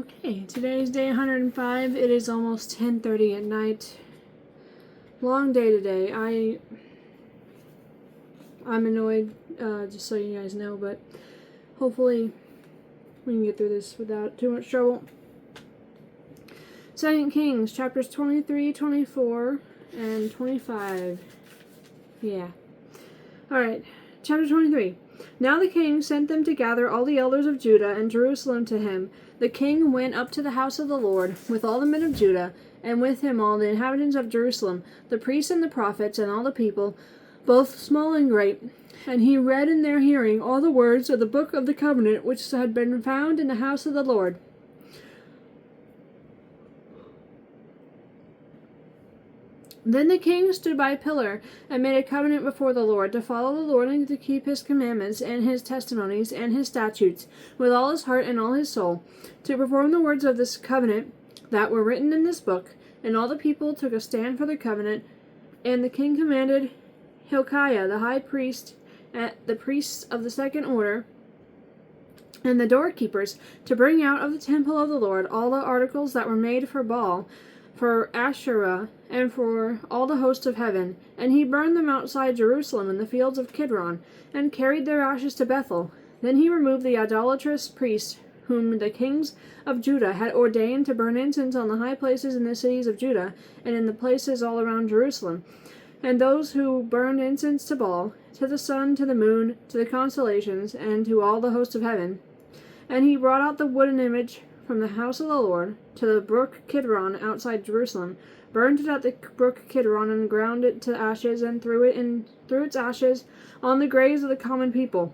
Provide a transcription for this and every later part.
Okay, today's day 105. It is almost 10:30 at night. Long day today. I'm annoyed, just so you guys know, but hopefully we can get through this without too much trouble. 2 Kings, chapters 23, 24, and 25. Yeah. Alright, chapter 23. Now the king sent them to gather all the elders of Judah and Jerusalem to him. The king went up to the house of the Lord with all the men of Judah, and with him all the inhabitants of Jerusalem, the priests and the prophets, and all the people, both small and great. And he read in their hearing all the words of the book of the covenant which had been found in the house of the Lord. Then the king stood by a pillar and made a covenant before the Lord to follow the Lord and to keep his commandments and his testimonies and his statutes with all his heart and all his soul, to perform the words of this covenant that were written in this book. And all the people took a stand for the covenant. And the king commanded Hilkiah the high priest, the priests of the second order, and the doorkeepers to bring out of the temple of the Lord all the articles that were made for Baal, for Asherah, and for all the host of heaven. And he burned them outside Jerusalem in the fields of Kidron, and carried their ashes to Bethel. Then he removed the idolatrous priests whom the kings of Judah had ordained to burn incense on the high places in the cities of Judah, and in the places all around Jerusalem, and those who burned incense to Baal, to the sun, to the moon, to the constellations, and to all the host of heaven. And he brought out the wooden image from the house of the Lord to the brook Kidron outside Jerusalem, burned it at the brook Kidron, and ground it to ashes, and threw its ashes on the graves of the common people.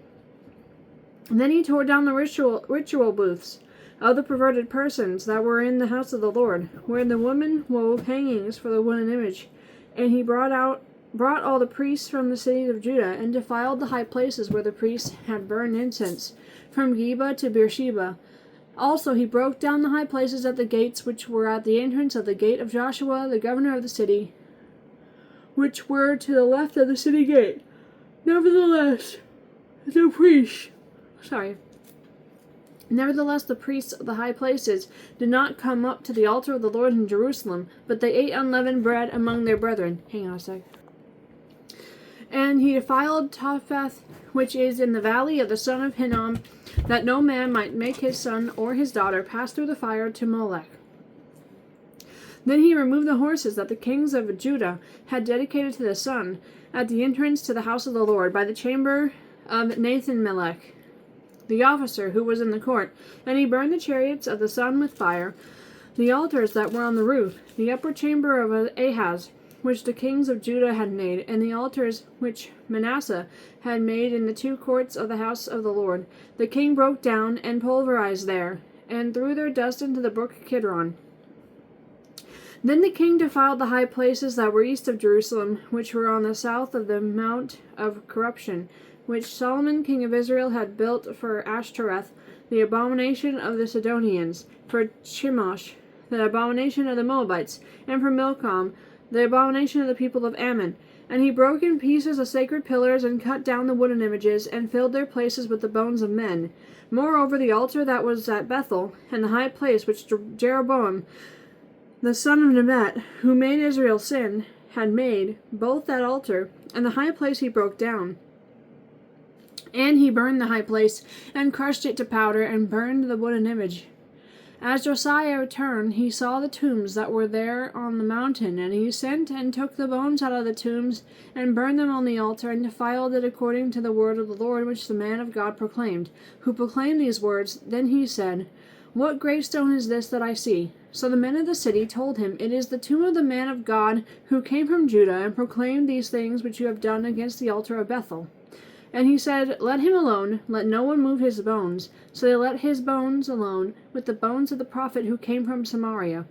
And then he tore down the ritual booths of the perverted persons that were in the house of the Lord, where the women wove hangings for the wooden image. And he brought all the priests from the cities of Judah, and defiled the high places where the priests had burned incense, from Geba to Beersheba. Also he broke down the high places at the gates which were at the entrance of the gate of Joshua, the governor of the city, which were to the left of the city gate. Nevertheless, the priests of the high places did not come up to the altar of the Lord in Jerusalem, but they ate unleavened bread among their brethren. Hang on a sec. And he defiled Topheth, which is in the valley of the son of Hinnom, that no man might make his son or his daughter pass through the fire to Molech. Then he removed the horses that the kings of Judah had dedicated to the sun at the entrance to the house of the Lord by the chamber of Nathan-melech, the officer who was in the court. And he burned the chariots of the sun with fire, the altars that were on the roof, the upper chamber of Ahaz, which the kings of Judah had made, and the altars which Manasseh had made in the two courts of the house of the Lord. The king broke down and pulverized there, and threw their dust into the brook Kidron. Then the king defiled the high places that were east of Jerusalem, which were on the south of the Mount of Corruption, which Solomon king of Israel had built for Ashtoreth, the abomination of the Sidonians, for Chemosh, the abomination of the Moabites, and for Milcom, the abomination of the people of Ammon. And he broke in pieces the sacred pillars, and cut down the wooden images, and filled their places with the bones of men. Moreover, the altar that was at Bethel, and the high place which Jeroboam, the son of Nebat, who made Israel sin, had made, both that altar and the high place he broke down. And he burned the high place, and crushed it to powder, and burned the wooden image. As Josiah returned, he saw the tombs that were there on the mountain, and he sent and took the bones out of the tombs, and burned them on the altar, and defiled it according to the word of the Lord which the man of God proclaimed, who proclaimed these words. Then he said, "What gravestone is this that I see?" So the men of the city told him, "It is the tomb of the man of God who came from Judah, and proclaimed these things which you have done against the altar of Bethel." And he said, "Let him alone, let no one move his bones." So they let his bones alone, with the bones of the prophet who came from Samaria.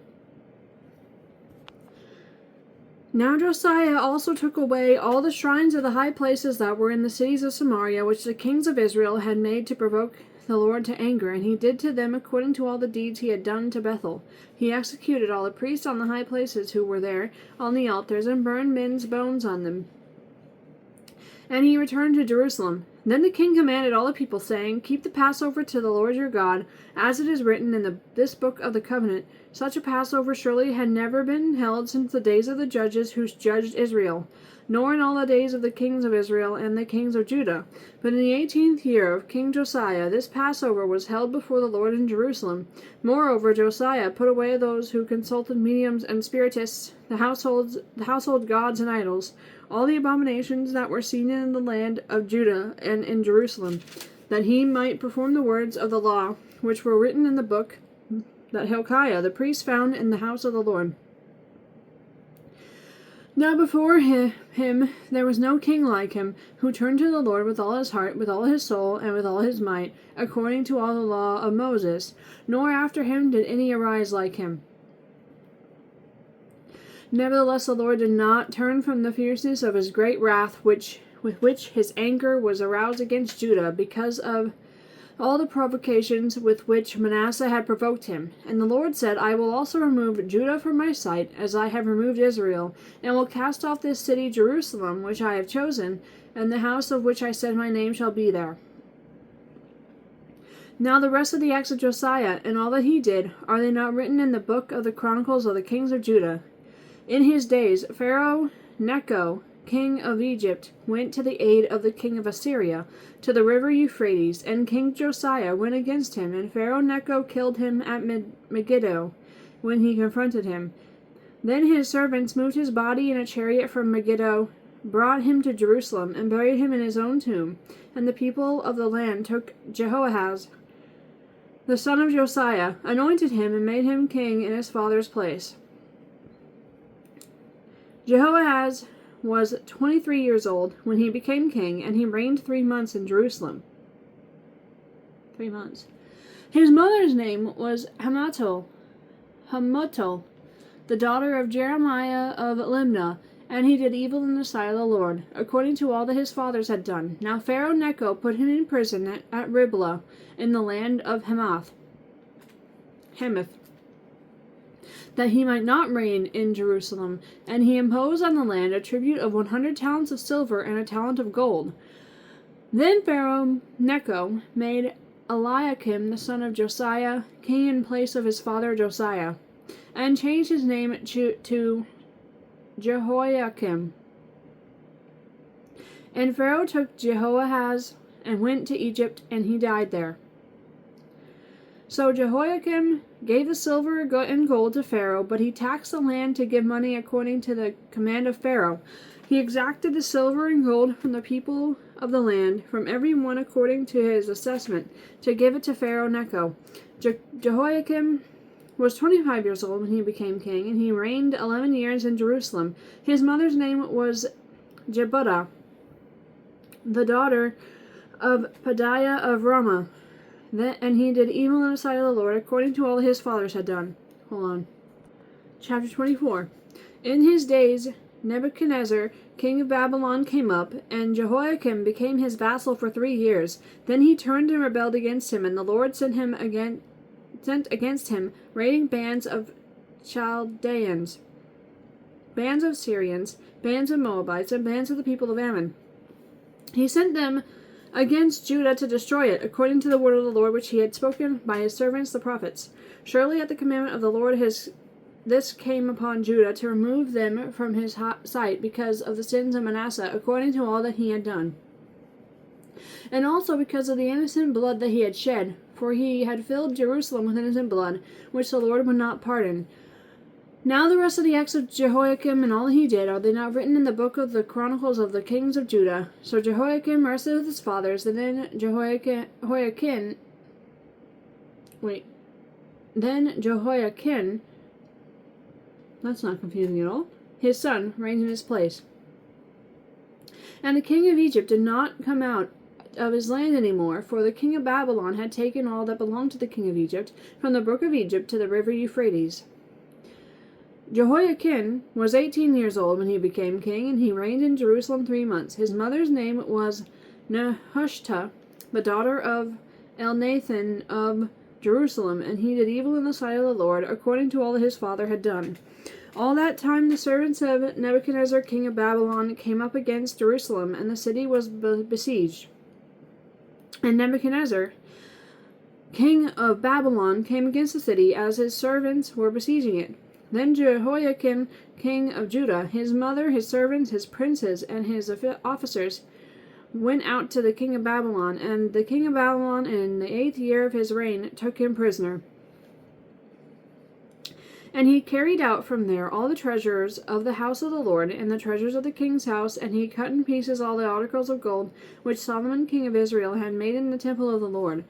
Now Josiah also took away all the shrines of the high places that were in the cities of Samaria, which the kings of Israel had made to provoke the Lord to anger, and he did to them according to all the deeds he had done to Bethel. He executed all the priests on the high places who were there on the altars, and burned men's bones on them. And he returned to Jerusalem. Then the king commanded all the people, saying, Keep the Passover to the Lord your God, as it is written in this book of the covenant. Such a Passover surely had never been held since the days of the judges who judged Israel, nor in all the days of the kings of Israel and the kings of Judah. But in the 18th year of King Josiah, this Passover was held before the Lord in Jerusalem. Moreover, Josiah put away those who consulted mediums and spiritists, the household gods and idols, all the abominations that were seen in the land of Judah and in Jerusalem, that he might perform the words of the law, which were written in the book that Hilkiah the priest found in the house of the Lord. Now before him there was no king like him, who turned to the Lord with all his heart, with all his soul, and with all his might, according to all the law of Moses, nor after him did any arise like him. Nevertheless the Lord did not turn from the fierceness of his great wrath, with which his anger was aroused against Judah, because of all the provocations with which Manasseh had provoked him. And the Lord said, I will also remove Judah from my sight, as I have removed Israel, and will cast off this city Jerusalem, which I have chosen, and the house of which I said my name shall be there. Now the rest of the acts of Josiah, and all that he did, are they not written in the book of the Chronicles of the kings of Judah? In his days, Pharaoh Necho, king of Egypt, went to the aid of the king of Assyria, to the river Euphrates, and King Josiah went against him, and Pharaoh Necho killed him at Megiddo, when he confronted him. Then his servants moved his body in a chariot from Megiddo, brought him to Jerusalem, and buried him in his own tomb. And the people of the land took Jehoahaz, the son of Josiah, anointed him, and made him king in his father's place. Jehoahaz was 23 years old when he became king, and he reigned 3 months in Jerusalem. 3 months. His mother's name was Hamutal, the daughter of Jeremiah of Limnah, and he did evil in the sight of the Lord, according to all that his fathers had done. Now Pharaoh Necho put him in prison at Riblah, in the land of Hamath, that he might not reign in Jerusalem, and he imposed on the land a tribute of 100 talents of silver and a talent of gold. Then Pharaoh Necho made Eliakim the son of Josiah king in place of his father Josiah, and changed his name to Jehoiakim. And Pharaoh took Jehoahaz and went to Egypt, and he died there. So Jehoiakim gave the silver and gold to Pharaoh, but he taxed the land to give money according to the command of Pharaoh. He exacted the silver and gold from the people of the land, from every one according to his assessment, to give it to Pharaoh Necho. Jehoiakim was 25 years old when he became king, and he reigned 11 years in Jerusalem. His mother's name was Jebudah, the daughter of Pedaiah of Ramah. And he did evil in the sight of the Lord, according to all his fathers had done. Chapter 24. In his days, Nebuchadnezzar, king of Babylon, came up, and Jehoiakim became his vassal for 3 years. Then he turned and rebelled against him, and the Lord sent against him raiding bands of Chaldeans, bands of Syrians, bands of Moabites, and bands of the people of Ammon. He sent them against Judah to destroy it, according to the word of the Lord which he had spoken by his servants the prophets. Surely at the commandment of the Lord this came upon Judah, to remove them from his sight because of the sins of Manasseh, according to all that he had done, and also because of the innocent blood that he had shed, for he had filled Jerusalem with innocent blood, which the Lord would not pardon. Now the rest of the acts of Jehoiakim and all he did, are they not written in the book of the Chronicles of the kings of Judah? So Jehoiakim rested with his fathers, and then Jehoiakim, that's not confusing at all, his son, reigned in his place. And the king of Egypt did not come out of his land any more, for the king of Babylon had taken all that belonged to the king of Egypt, from the brook of Egypt to the river Euphrates. Jehoiakim was 18 years old when he became king, and he reigned in Jerusalem 3 months. His mother's name was Nehushta, the daughter of Elnathan of Jerusalem, and he did evil in the sight of the Lord, according to all that his father had done. All that time the servants of Nebuchadnezzar king of Babylon came up against Jerusalem, and the city was besieged. And Nebuchadnezzar king of Babylon came against the city as his servants were besieging it. Then Jehoiakim king of Judah, his mother, his servants, his princes, and his officers went out to the king of Babylon, and the king of Babylon in the 8th year of his reign took him prisoner. And he carried out from there all the treasures of the house of the Lord, and the treasures of the king's house, and he cut in pieces all the articles of gold which Solomon king of Israel had made in the temple of the Lord.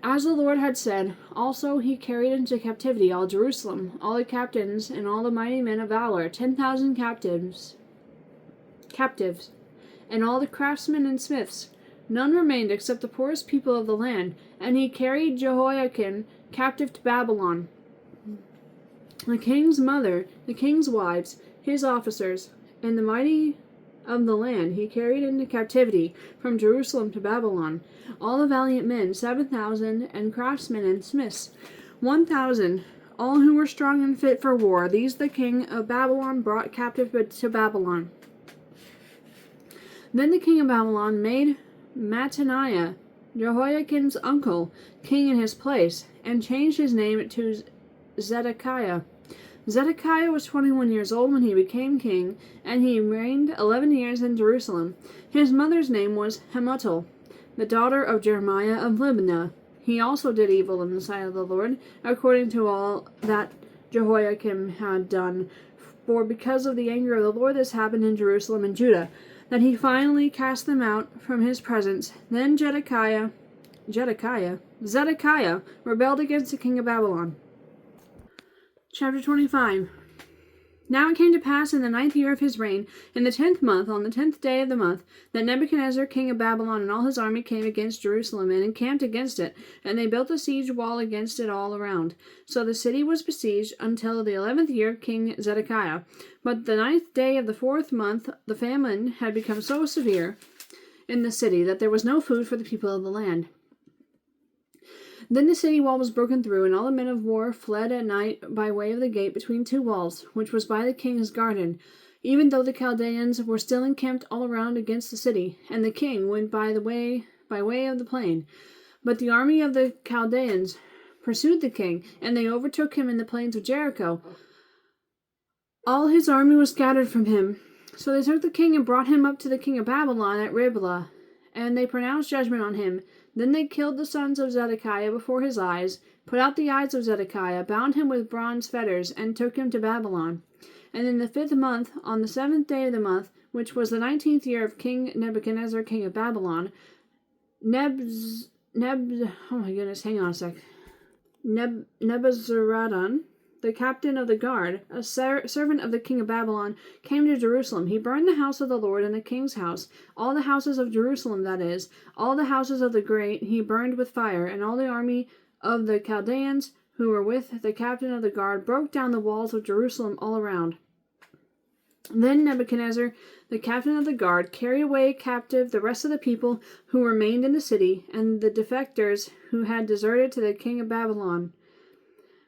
As the Lord had said, also he carried into captivity all Jerusalem, all the captains, and all the mighty men of valor, 10,000 captives, and all the craftsmen and smiths. None remained except the poorest people of the land, and he carried Jehoiakim captive to Babylon. The king's mother, the king's wives, his officers, and the mighty of the land he carried into captivity from Jerusalem to Babylon. All the valiant men, 7,000, and craftsmen and smiths, 1,000, all who were strong and fit for war. These the king of Babylon brought captive to Babylon. Then the king of Babylon made Mattaniah, Jehoiakim's uncle, king in his place, and changed his name to Zedekiah. Zedekiah was 21 years old when he became king, and he reigned 11 years in Jerusalem. His mother's name was Hamutal, the daughter of Jeremiah of Libnah. He also did evil in the sight of the Lord, according to all that Jehoiakim had done. For because of the anger of the Lord this happened in Jerusalem and Judah, that he finally cast them out from his presence. Then Zedekiah rebelled against the king of Babylon. Chapter 25. Now it came to pass in the 9th year of his reign, in the 10th month, on the 10th day of the month, that Nebuchadnezzar king of Babylon and all his army came against Jerusalem, and encamped against it, and they built a siege wall against it all around. So the city was besieged until the 11th year of King Zedekiah. But the 9th day of the 4th month, the famine had become so severe in the city that there was no food for the people of the land. Then the city wall was broken through, and all the men of war fled at night by way of the gate between two walls, which was by the king's garden, even though the Chaldeans were still encamped all around against the city, and the king went by way of the plain. But the army of the Chaldeans pursued the king, and they overtook him in the plains of Jericho. All his army was scattered from him. So they took the king and brought him up to the king of Babylon at Riblah, and they pronounced judgment on him. Then they killed the sons of Zedekiah before his eyes, put out the eyes of Zedekiah, bound him with bronze fetters, and took him to Babylon. And in the 5th month, on the 7th day of the month, which was the 19th year of King Nebuchadnezzar, king of Babylon, Nebuzaradan, the captain of the guard, a servant of the king of Babylon, came to Jerusalem. He burned the house of the Lord and the king's house, all the houses of Jerusalem, that is, all the houses of the great he burned with fire, and all the army of the Chaldeans who were with the captain of the guard broke down the walls of Jerusalem all around. Then Nebuchadnezzar, the captain of the guard, carried away captive the rest of the people who remained in the city, and the defectors who had deserted to the king of Babylon,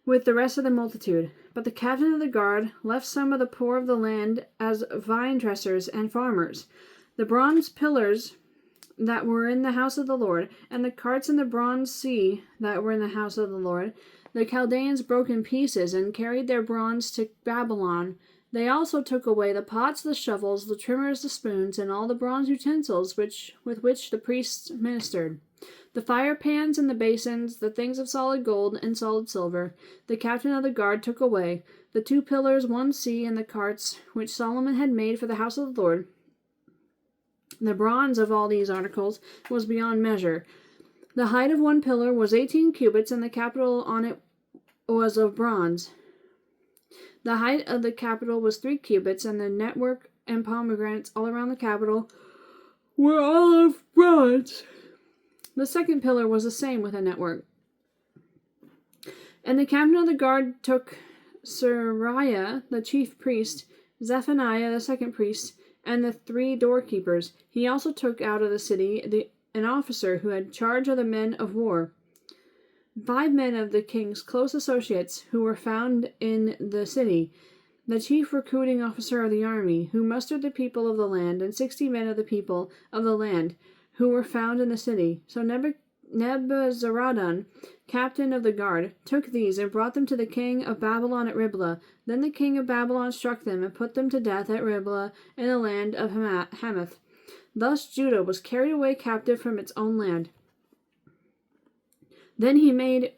with the rest of the multitude. But the captain of the guard left some of the poor of the land as vine dressers and farmers. The bronze pillars that were in the house of the Lord, and the carts and the bronze sea that were in the house of the Lord, the Chaldeans broke in pieces and carried their bronze to Babylon. They also took away the pots, the shovels, the trimmers, the spoons, and all the bronze utensils with which the priests ministered, the fire pans and the basins, the things of solid gold and solid silver. The captain of the guard took away the 2 pillars, 1 sea, and the carts which Solomon had made for the house of the Lord. The bronze of all these articles was beyond measure. The height of 1 pillar was 18 cubits, and the capital on it was of bronze. The height of the capital was 3 cubits, and the network and pomegranates all around the capital were all of bronze. The 2nd pillar was the same with a network. And the captain of the guard took Seraiah, the chief priest, Zephaniah, the 2nd priest, and the 3 doorkeepers. He also took out of the city an officer who had charge of the men of war. 5 men of the king's close associates who were found in the city, the chief recruiting officer of the army, who mustered the people of the land, and 60 men of the people of the land who were found in the city. So Nebuzaradan, captain of the guard, took these and brought them to the king of Babylon at Riblah. Then the king of Babylon struck them and put them to death at Riblah in the land of Hamath. Thus Judah was carried away captive from its own land. Then he made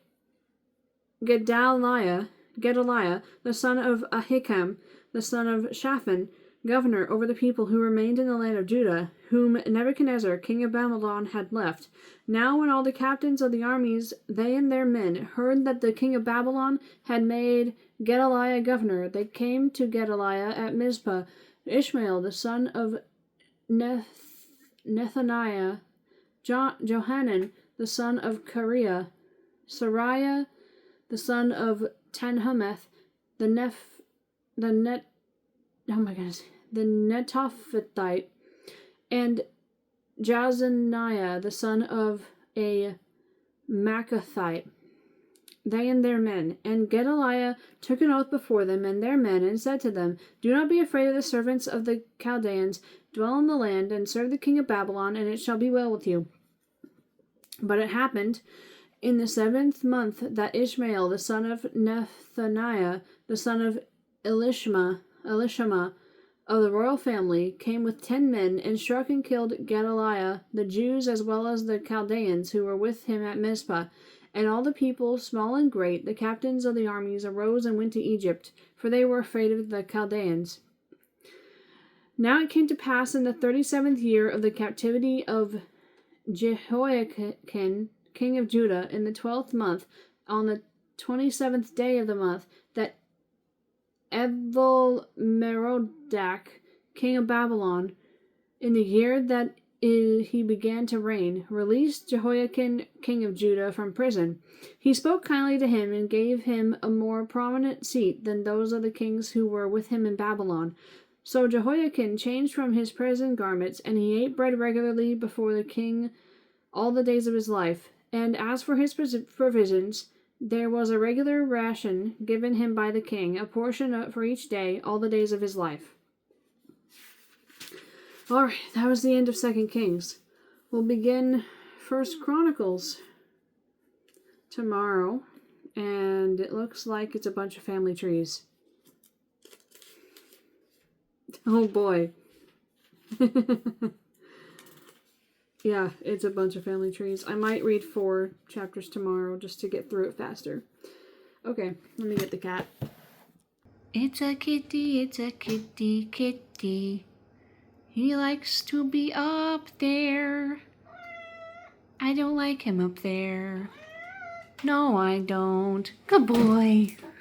Gedaliah, the son of Ahikam, the son of Shaphan, governor over the people who remained in the land of Judah, whom Nebuchadnezzar, king of Babylon, had left. Now when all the captains of the armies, they and their men, heard that the king of Babylon had made Gedaliah governor, they came to Gedaliah at Mizpah. Ishmael, the son of Nethaniah, Johanan, the son of Kareah, Sariah, the son of Tanhumeth, the Netophathite, and Jazaniah, the son of a Maccathite, they and their men. And Gedaliah took an oath before them and their men, and said to them, Do not be afraid of the servants of the Chaldeans. Dwell in the land, and serve the king of Babylon, and it shall be well with you. But it happened in the 7th month that Ishmael, the son of Nethaniah, the son of Elishama, of the royal family, came with 10 men, and struck and killed Gedaliah, the Jews as well as the Chaldeans who were with him at Mizpah. And all the people, small and great, the captains of the armies, arose and went to Egypt, for they were afraid of the Chaldeans. Now it came to pass in the 37th year of the captivity of Jehoiakim, king of Judah, in the 12th month, on the 27th day of the month, that Evil-Merodach, king of Babylon, in the year that he began to reign, released Jehoiakim, king of Judah, from prison. He spoke kindly to him and gave him a more prominent seat than those of the kings who were with him in Babylon. So Jehoiakim changed from his prison garments, and he ate bread regularly before the king all the days of his life. And as for his provisions, there was a regular ration given him by the king, a portion for each day, all the days of his life. Alright, that was the end of 2 Kings. We'll begin 1 Chronicles tomorrow, and it looks like it's a bunch of family trees. Oh boy. Yeah, it's a bunch of family trees. I might read 4 chapters tomorrow just to get through it faster. Okay, let me get the cat. It's a kitty, kitty. He likes to be up there. I don't like him up there. No, I don't. Good boy.